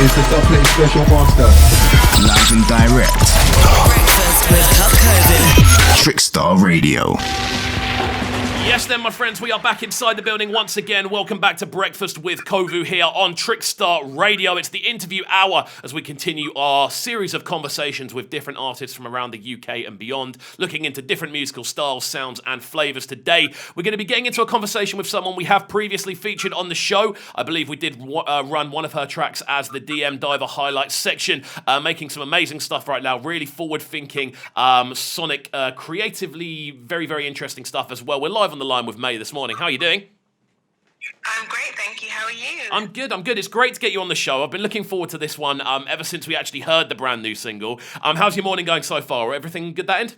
is the Dublin Special Master. Live and direct. Breakfast with CubCamTV. Trickstar Radio. Yes then, my friends, we are back inside the building once again. Welcome back to Breakfast with Kovu here on Trickstar Radio. It's the interview hour as we continue our series of conversations with different artists from around the UK and beyond, looking into different musical styles, sounds and flavours. Today, we're going to be getting into a conversation with someone we have previously featured on the show. I believe we did run one of her tracks as the DM Diver highlights section, making some amazing stuff right now, really forward-thinking, sonic, creatively very, very interesting stuff as well. We're live on the line with MEI this morning. How are you doing? I'm great, thank you. How are you? I'm good. It's great to get you on the show. I've been looking forward to this one ever since we actually heard the brand new single. How's your morning going so far? Everything good that end?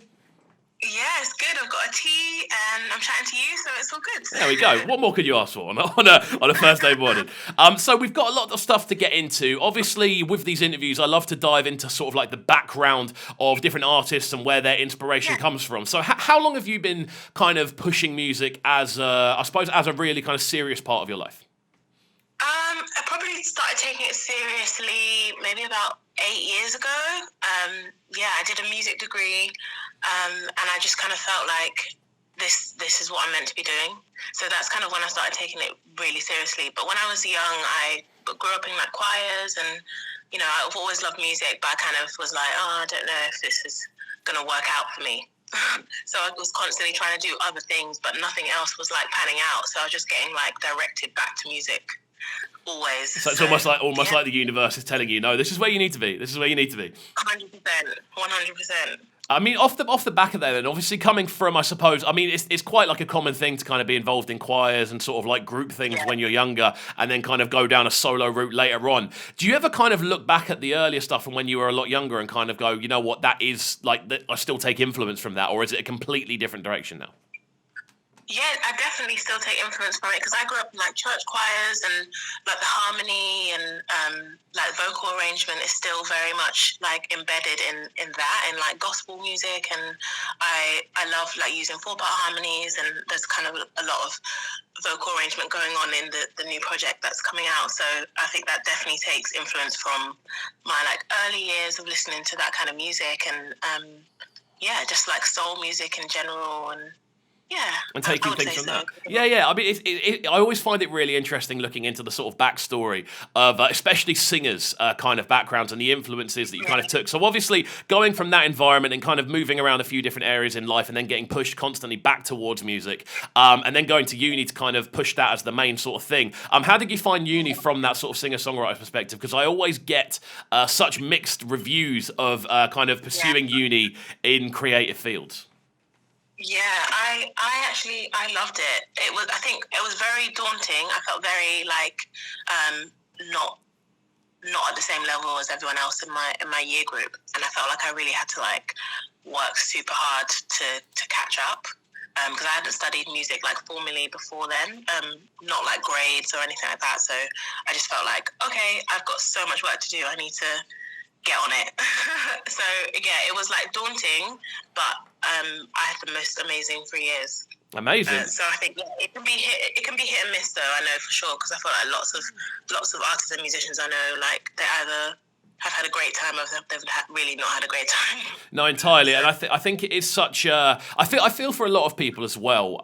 Yeah, it's good. I've got a tea and I'm chatting to you, so it's all good. There we go. What more could you ask for on a first day morning? So we've got a lot of stuff to get into. Obviously, with these interviews, I love to dive into sort of like the background of different artists and where their inspiration comes from. So how long have you been kind of pushing music as, I suppose, as a really kind of serious part of your life? I probably started taking it seriously maybe about 8 years ago. I did a music degree, and I just kind of felt like this is what I'm meant to be doing. So that's kind of when I started taking it really seriously. But when I was young, I grew up in like choirs, and I've always loved music, but I kind of was like, I don't know if this is going to work out for me. So I was constantly trying to do other things, but nothing else was like panning out. So I was just getting like directed back to music. Always. So it's almost like the universe is telling you, no, this is where you need to be. This is where you need to be. 100%. I mean, off the back of that, then, obviously coming from, I suppose, I mean, it's quite like a common thing to kind of be involved in choirs and sort of like group things when you're younger, and then kind of go down a solo route later on. Do you ever kind of look back at the earlier stuff from when you were a lot younger and kind of go, you know what, that is like, I still take influence from that, or is it a completely different direction now? Yeah, I definitely still take influence from it because I grew up in like church choirs, and like the harmony and like vocal arrangement is still very much like embedded in that, in like gospel music, and I love like using 4-part harmonies, and there's kind of a lot of vocal arrangement going on in the new project that's coming out. So I think that definitely takes influence from my like early years of listening to that kind of music, and just like soul music in general, and taking things from that. Yeah. I mean, I always find it really interesting looking into the sort of backstory of especially singers' kind of backgrounds and the influences that you kind of took. So obviously going from that environment and kind of moving around a few different areas in life and then getting pushed constantly back towards music, and then going to uni to kind of push that as the main sort of thing. How did you find uni from that sort of singer-songwriter perspective? Because I always get such mixed reviews of kind of pursuing uni in creative fields. Yeah, I loved it. I think it was very daunting. I felt very like not at the same level as everyone else in my year group, and I felt like I really had to like work super hard to catch up because I hadn't studied music like formally before then, not like grades or anything like that. So I just felt like, okay, I've got so much work to do. I need to get on it. So yeah, it was like daunting, but I had the most amazing 3 years. Amazing. So I think it can be hit and miss though. I know for sure, because I feel like lots of artists and musicians I know, like they either have had a great time or they've really not had a great time. No, entirely, and I think it is such a. I feel for a lot of people as well.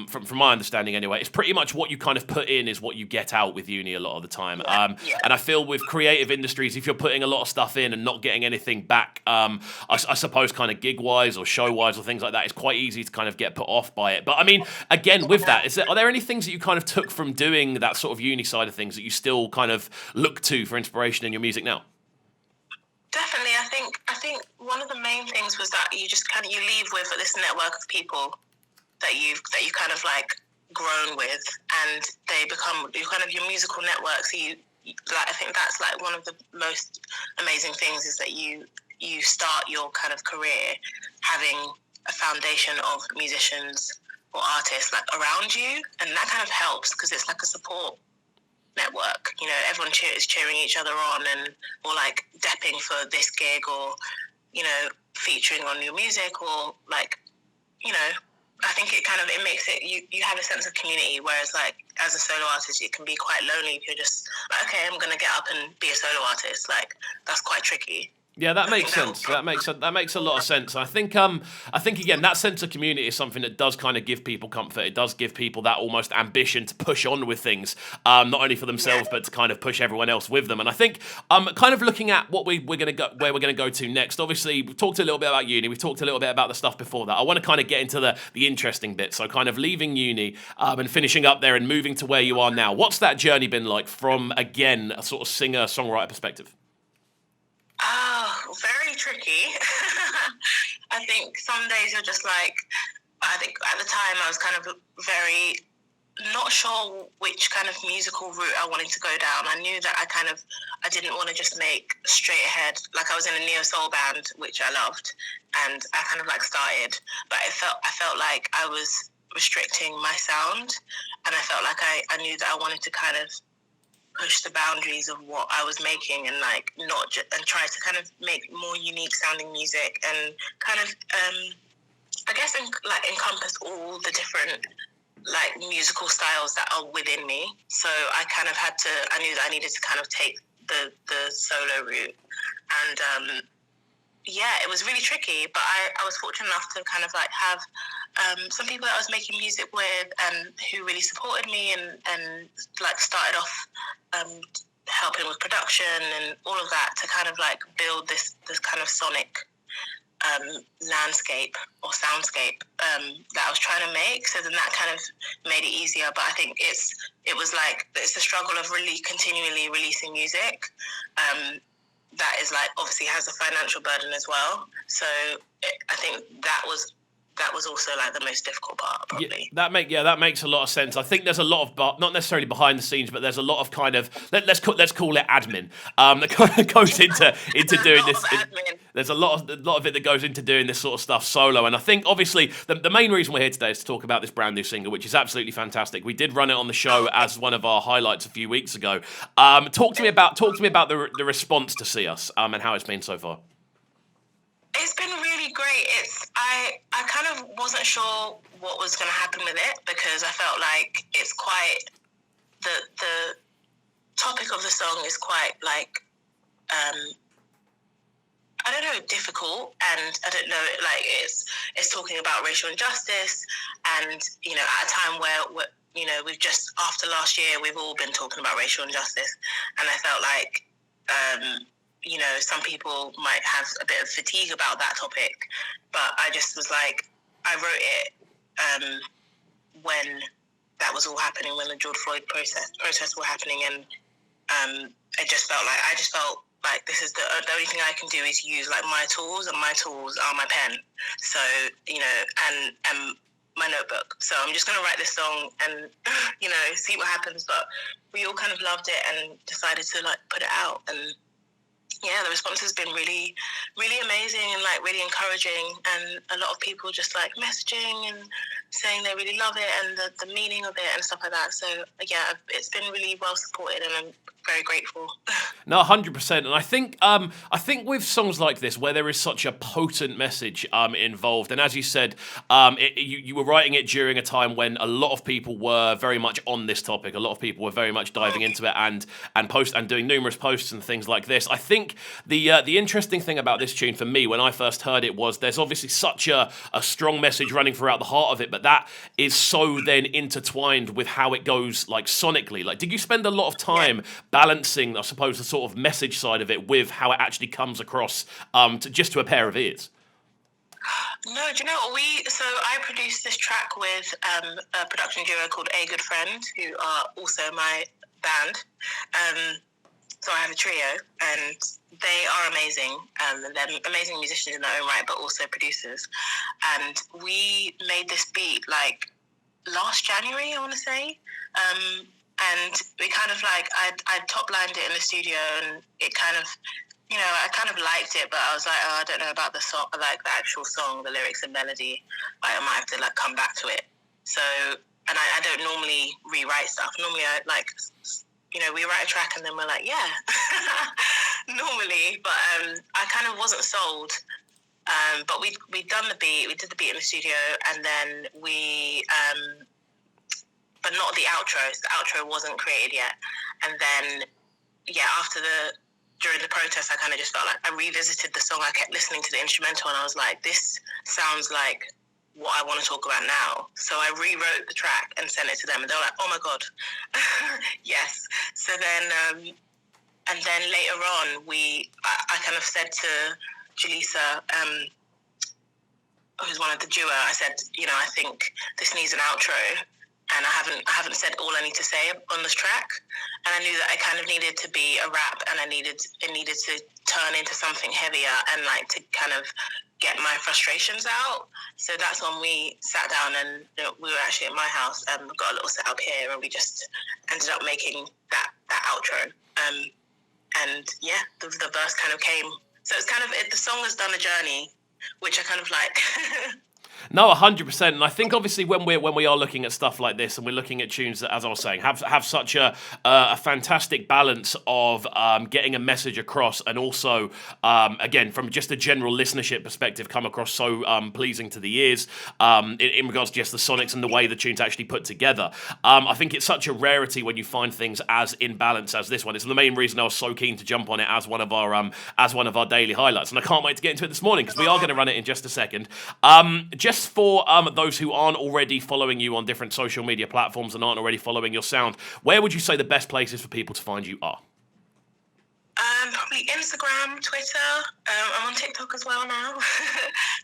From my understanding, anyway, it's pretty much what you kind of put in is what you get out with uni a lot of the time. And I feel with creative industries, if you're putting a lot of stuff in and not getting anything back, I suppose kind of gig wise or show wise or things like that, it's quite easy to kind of get put off by it. But I mean, again, with that, are there any things that you kind of took from doing that sort of uni side of things that you still kind of look to for inspiration in your music now? Definitely, I think one of the main things was that you leave with this network of people that you've kind of like grown with, and they become your musical network. So I think that's like one of the most amazing things is that you start your kind of career having a foundation of musicians or artists like around you, and that kind of helps because it's like a support network. Everyone is cheering each other on, or like depping for this gig, or featuring on your music, or like I think it makes it, you have a sense of community, whereas like as a solo artist it can be quite lonely if you're just like, okay, I'm gonna get up and be a solo artist. Like that's quite tricky. Yeah, that makes sense. That makes a lot of sense. I think again that sense of community is something that does kind of give people comfort. It does give people that almost ambition to push on with things, not only for themselves but to kind of push everyone else with them. And I think kind of looking at what we're gonna go where we're gonna go to next. Obviously, we've talked a little bit about uni. We've talked a little bit about the stuff before that. I want to kind of get into the interesting bit. So kind of leaving uni and finishing up there and moving to where you are now. What's that journey been like from again a sort of singer songwriter perspective? Oh, very tricky. I think some days you're just like, I think at the time I was kind of very not sure which kind of musical route I wanted to go down. I knew that I didn't want to just make straight ahead. Like I was in a neo soul band, which I loved, and I kind of like started, but I felt like I was restricting my sound, and I felt like I knew that I wanted to kind of push the boundaries of what I was making, and like and try to kind of make more unique sounding music, and kind of I guess encompass all the different like musical styles that are within me. So I kind of I knew that I needed to kind of take the solo route, and yeah, it was really tricky, but I was fortunate enough to kind of like have some people that I was making music with and who really supported me, and like started off helping with production and all of that to kind of like build this kind of sonic landscape or soundscape that I was trying to make. So then that kind of made it easier. But I think it's the struggle of really continually releasing music. That is like obviously has a financial burden as well. So I think that was also like the most difficult part, probably. Yeah, that makes a lot of sense. I think there's a lot of not necessarily behind the scenes, but there's a lot of kind of let's call it admin that kind of goes into doing this. There's a lot of it that goes into doing this sort of stuff solo. And I think obviously the main reason we're here today is to talk about this brand new single, which is absolutely fantastic. We did run it on the show as one of our highlights a few weeks ago. Talk to me about the response to See Us and how it's been so far. It's been really great. I kind of wasn't sure what was going to happen with it, because I felt like it's quite the topic of the song is quite like I don't know, difficult, and I don't know, like it's talking about racial injustice, and you know, at a time where you know, we've just after last year we've all been talking about racial injustice, and I felt like you know, some people might have a bit of fatigue about that topic, but I just was like, I wrote it when that was all happening, when the George Floyd protests were happening, and I just felt like this is the only thing I can do is use like my tools, and my tools are my pen. So, you know, and my notebook. So I'm just going to write this song and, you know, see what happens. But we all kind of loved it and decided to like put it out, and yeah, the response has been really, really amazing and like really encouraging, and a lot of people just like messaging and saying they really love it and the meaning of it and stuff like that. So yeah, it's been really well supported, and I'm very grateful. No, 100%. And I think with songs like this, where there is such a potent message involved, and as you said, you were writing it during a time when a lot of people were very much on this topic. A lot of people were very much diving into it and doing numerous posts and things like this. I think the interesting thing about this tune for me, when I first heard it, was there's obviously such a strong message running throughout the heart of it, but that is so then intertwined with how it goes like sonically. Like, did you spend a lot of time balancing, I suppose, the sort of message side of it with how it actually comes across to a pair of ears? No, do you know what? So I produced this track with a production duo called A Good Friend, who are also my band. So I have a trio, and they are amazing. They're amazing musicians in their own right, but also producers. And we made this beat like last January, I want to say. And we kind of like, I top-lined it in the studio, and it kind of, you know, I kind of liked it, but I was like, oh, I don't know about the song, like the actual song, the lyrics and melody. Like, I might have to like come back to it. So, and I don't normally rewrite stuff. Normally I like, you know, we write a track and then we're like, yeah, normally. But I kind of wasn't sold But we'd done the beat. We did the beat in the studio, and then but not the outro. So the outro wasn't created yet. And then, during the protest, I kind of just felt like I revisited the song. I kept listening to the instrumental, and I was like, this sounds like what I want to talk about now. So I rewrote the track and sent it to them, and they were like, oh my God, yes. So then, and then later on, I kind of said to Jaleesa, who's one of the duo, I said, I think this needs an outro, and I haven't said all I need to say on this track, and I knew that I kind of needed to be a rap, and it needed to turn into something heavier, and like to kind of get my frustrations out. So that's when we sat down, and we were actually at my house, and we got a little setup here, and we just ended up making that outro. And yeah, the verse kind of came. So it's kind of, the song has done a journey, which I kind of like. No, 100%, and I think obviously when we are looking at stuff like this, and we're looking at tunes that, as I was saying, have such a fantastic balance of getting a message across, and also again from just a general listenership perspective, come across so pleasing to the ears in regards to just the sonics and the way the tune's actually put together. I think it's such a rarity when you find things as in balance as this one. It's the main reason I was so keen to jump on it as one of our daily highlights, and I can't wait to get into it this morning because we are going to run it in just a second. Just for those who aren't already following you on different social media platforms and aren't already following your sound, where would you say the best places for people to find you are? Probably Instagram, Twitter. I'm on TikTok as well now.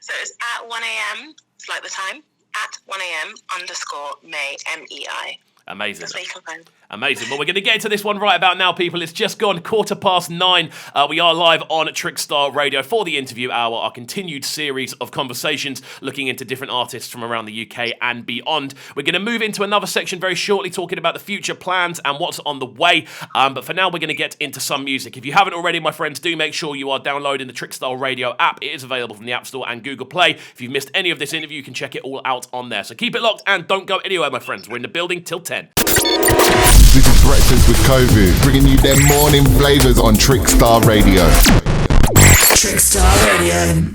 So it's at 1 a.m. It's like the time. At 1 a.m. _MEI, MEI. Amazing. That's where you can find. Amazing. Well, we're going to get into this one right about now, people. It's just gone 9:15. We are live on Trickstar Radio for the interview hour, our continued series of conversations looking into different artists from around the UK and beyond. We're going to move into another section very shortly, talking about the future plans and what's on the way. But for now, we're going to get into some music. If you haven't already, my friends, do make sure you are downloading the Trickstar Radio app. It is available from the App Store and Google Play. If you've missed any of this interview, you can check it all out on there. So keep it locked and don't go anywhere, my friends. We're in the building till 10. This is Breakfast with KXVU, bringing you their morning flavors on Trickstar Radio. Trickstar Radio.